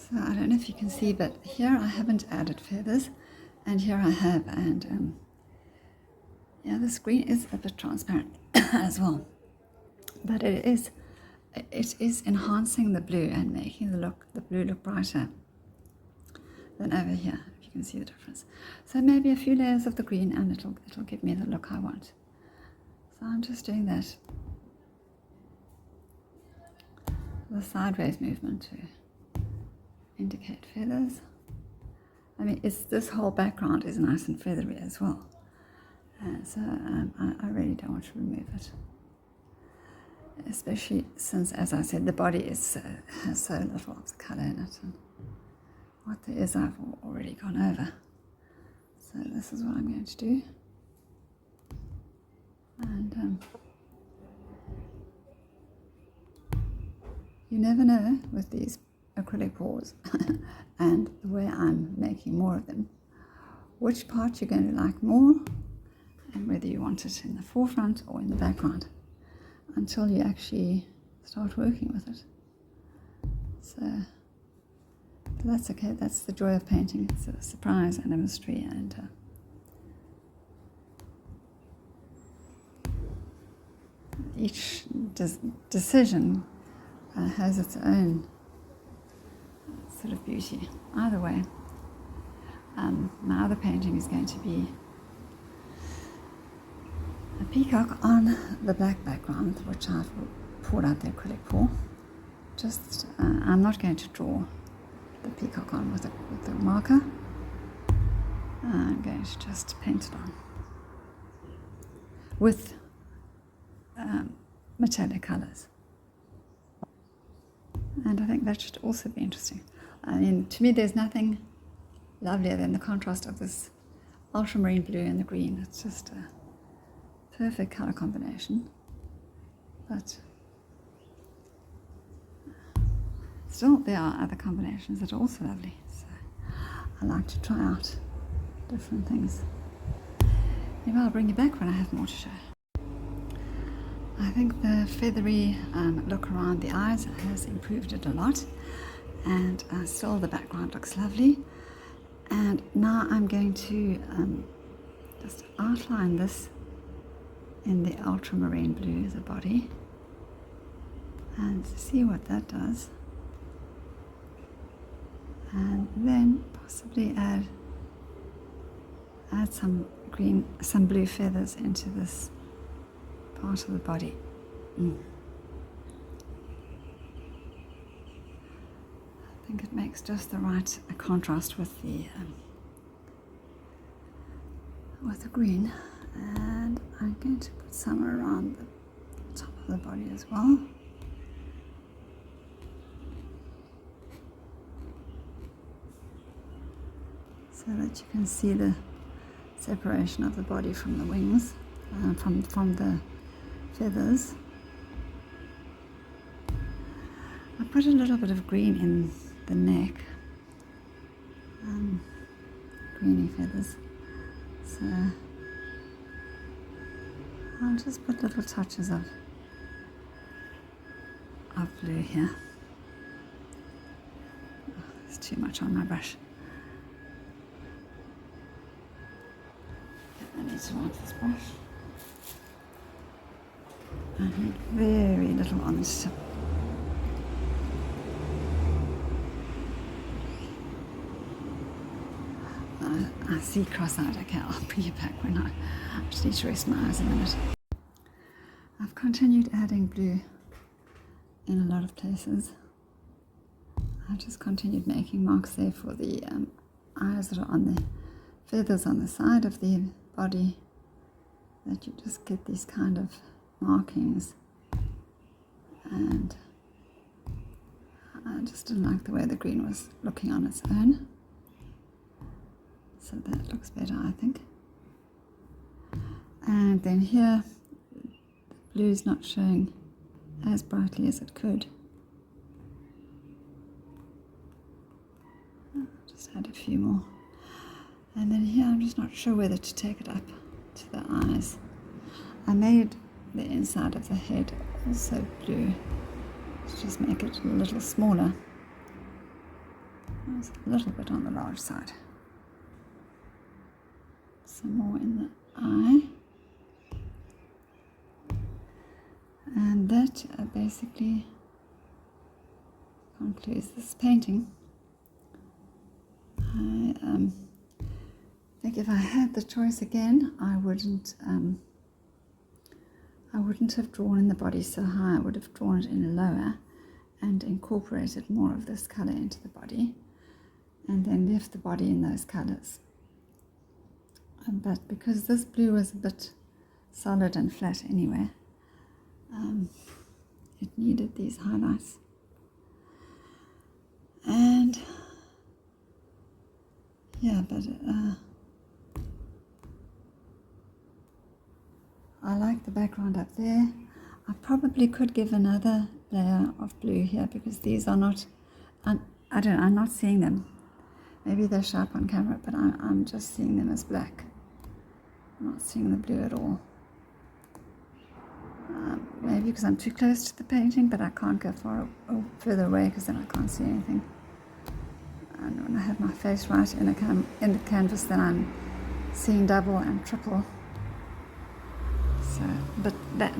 So I don't know if you can see, but here I haven't added feathers, and here I have, and yeah, this green is a bit transparent as well, but it is enhancing the blue and making the blue look brighter than over here, if you can see the difference. So maybe a few layers of the green, and it'll give me the look I want. So I'm just doing that, the sideways movement to indicate feathers. I mean, this whole background is nice and feathery as well. So I really don't want to remove it, especially since, as I said, the body has so little of the colour in it, and what there is I've already gone over. So this is what I'm going to do. And you never know with these acrylic pours and the way I'm making more of them, which part you're going to like more, and whether you want it in the forefront or in the background, until you actually start working with it. So that's okay. That's the joy of painting. It's a surprise and a mystery, and each decision has its own sort of beauty. Either way, my other painting is going to be a peacock on the black background, which I've poured out the acrylic for. Just, I'm not going to draw the peacock on with a marker. I'm going to just paint it on with metallic colours. And I think that should also be interesting. I mean, to me, there's nothing lovelier than the contrast of this ultramarine blue and the green. It's just a perfect colour combination. But still, there are other combinations that are also lovely. So I like to try out different things. Maybe I'll bring you back when I have more to show. I think the feathery look around the eyes has improved it a lot, and still the background looks lovely. And now I'm going to just outline this in the ultramarine blue, the body, and see what that does. And then possibly add some blue feathers into this part of the body. I think it makes just the right contrast with the green, and I'm going to put some around the top of the body as well. So that you can see the separation of the body from the wings, from the feathers. I put a little bit of green in the neck, greeny feathers. So I'll just put little touches of blue here. Oh, there's too much on my brush. I need to wipe this brush. I need very little on this tip. I see cross-eyed. Okay, I'll bring you back when I just need to rest my eyes a minute. I've continued adding blue in a lot of places. I've just continued making marks there for the eyes that are on the feathers on the side of the body, that you just get these kind of markings. And I just didn't like the way the green was looking on its own. So that looks better, I think. And then here, the blue is not showing as brightly as it could. I'll just add a few more. And then here, I'm just not sure whether to take it up to the eyes. I made the inside of the head also blue to just make it a little smaller. That's a little bit on the large side. Some more in the eye. And that basically concludes this painting. I think if I had the choice again, I wouldn't have drawn in the body so high. I would have drawn it in lower and incorporated more of this colour into the body, and then left the body in those colours. But because this blue was a bit solid and flat anyway, it needed these highlights. And yeah, but I like the background up there. I probably could give another layer of blue here because these are not, I'm not seeing them. Maybe they're sharp on camera, but I'm just seeing them as black. I'm not seeing the blue at all. Maybe because I'm too close to the painting, but I can't go further away because then I can't see anything. And when I have my face right in the canvas, then I'm seeing double and triple. So, but that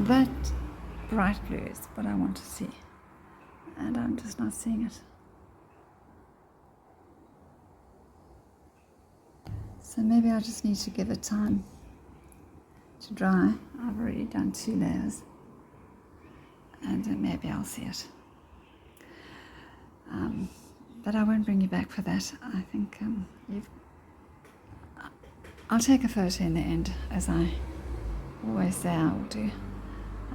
bright blue is what I want to see, and I'm just not seeing it. So maybe I just need to give it time to dry. I've already done 2 layers, and then maybe I'll see it. But I won't bring you back for that. I think I'll take a photo in the end, as I always say I will do,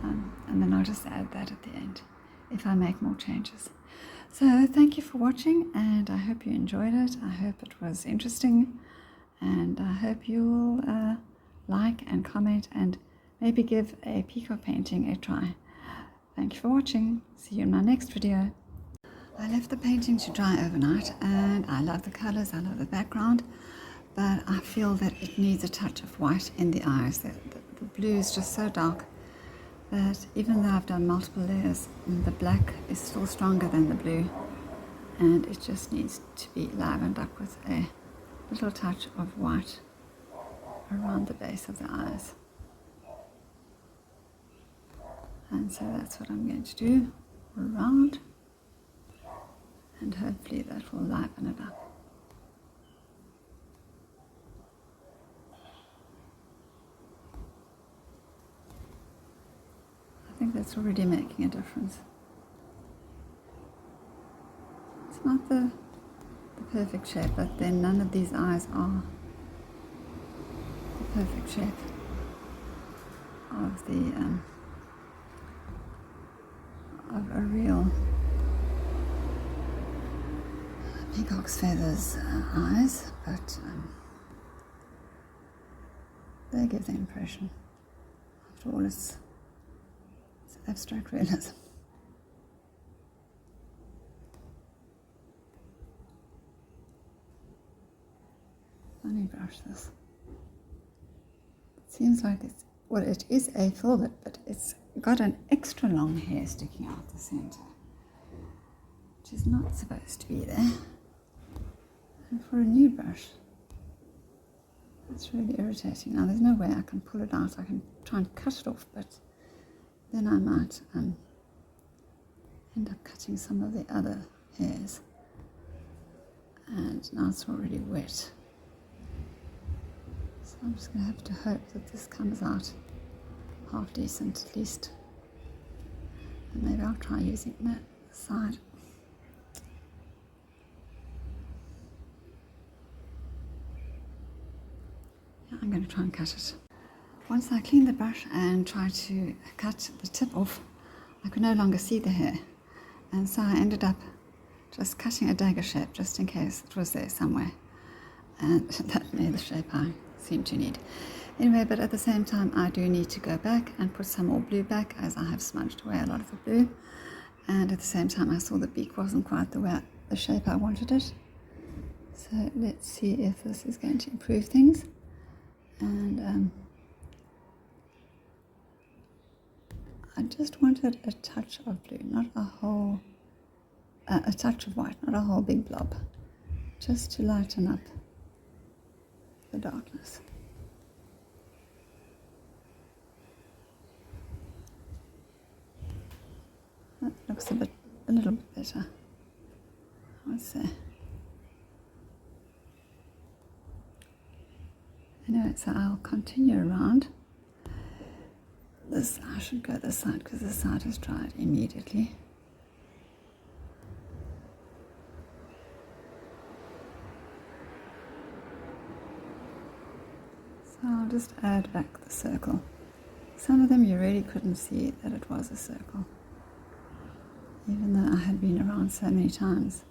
and then I'll just add that at the end if I make more changes. So thank you for watching, and I hope you enjoyed it. I hope it was interesting, and I hope you'll like and comment and maybe give a peacock painting a try. Thank you for watching. See you in my next video. I left the painting to dry overnight, and I love the colors, I love the background, but I feel that it needs a touch of white in the eyes. The blue is just so dark that even though I've done multiple layers, the black is still stronger than the blue, and it just needs to be livened up with a little touch of white around the base of the eyes. And so that's what I'm going to do around, and hopefully that will liven it up. I think that's already making a difference. It's not the perfect shape, but then none of these eyes are the perfect shape of of a real peacock's feathers eyes, but they give the impression. After all, it's abstract realism. Funny brush this. It seems like it's, well, it is a filbert, but it's got an extra long hair sticking out the center, which is not supposed to be there. And for a new brush, it's really irritating. Now there's no way I can pull it out. I can try and cut it off, but then I might end up cutting some of the other hairs. And now it's already wet. So I'm just going to have to hope that this comes out half decent at least. And maybe I'll try using that side. Yeah, I'm going to try and cut it. Once I cleaned the brush and tried to cut the tip off, I could no longer see the hair. And so I ended up just cutting a dagger shape just in case it was there somewhere. And that made the shape I seem to need. Anyway, but at the same time I do need to go back and put some more blue back, as I have smudged away a lot of the blue. And at the same time I saw the beak wasn't quite the shape I wanted it. So let's see if this is going to improve things. And I just wanted a touch of blue, not a whole, a touch of white, not a whole big blob. just to lighten up the darkness. That looks a little bit better, I would say. Anyway, so I'll continue around. This, I should go this side because this side has dried immediately. So I'll just add back the circle. Some of them you really couldn't see that it was a circle, even though I had been around so many times.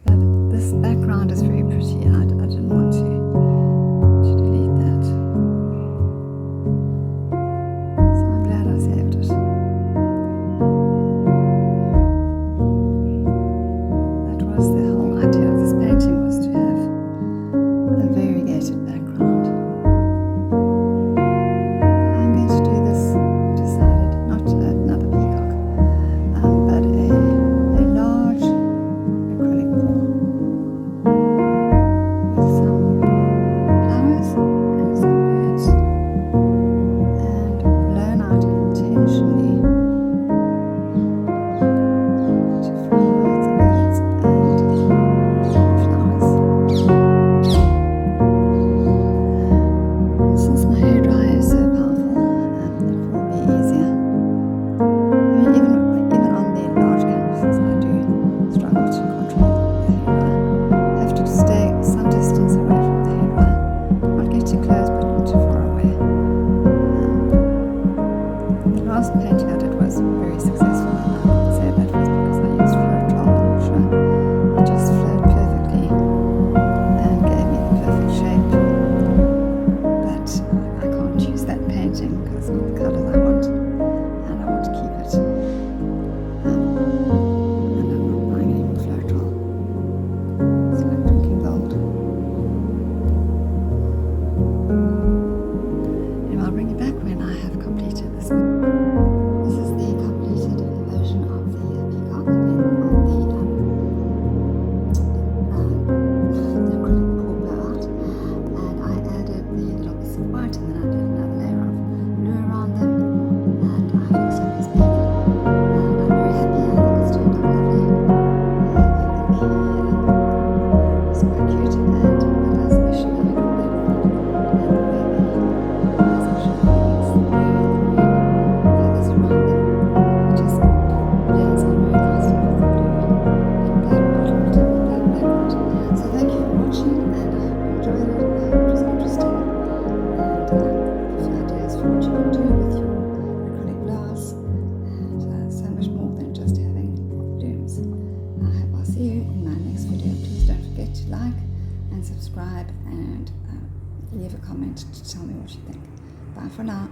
But this background is very pretty. I didn't want to delete that. So I'm glad I saved it. That was the whole idea of this painting, was to have a variegated background. I'm going to do this, I decided, not another peacock, but a large acrylic pour with some flowers and some birds, and blown out intentionally to form both the birds and flowers. Since my hairdryer is so powerful, it will be easier. I mean, even on the large canvases, I do struggle to control the hairdryer. I have to stay some distance away from the hairdryer. Not get too close, but not too far away. The last painting I did was very successful, and I would say that was because I used Floetrol water. It just flowed perfectly and gave me the perfect shape. But I can't use that painting because it's not the colours I want, and I want to keep it. And I'm not buying any more Floetrol. It's like drinking gold. Anyway, I'll bring you back when I have completed this. This is the completed version of the peacock on the acrylic pour out, and I added the little bits of white, and then I did another layer of blue around them, and I fixed up his beak, and I'm very happy. I think it's turned out lovely. I think he's quite cute, and I especially like the background and the way the eyes are showing against the blue and the green feathers around them. It just blends in very nicely with the blue and black bottom and the black background. So thank you for watching, and I hope you enjoyed it. I hope it was interesting, and give you ideas for what you can do with your acrylic blowers, and so much more than just having blooms. I hope I'll see you in my next video. Please don't forget to like and subscribe, and leave a comment to tell me what you think. Bye for now.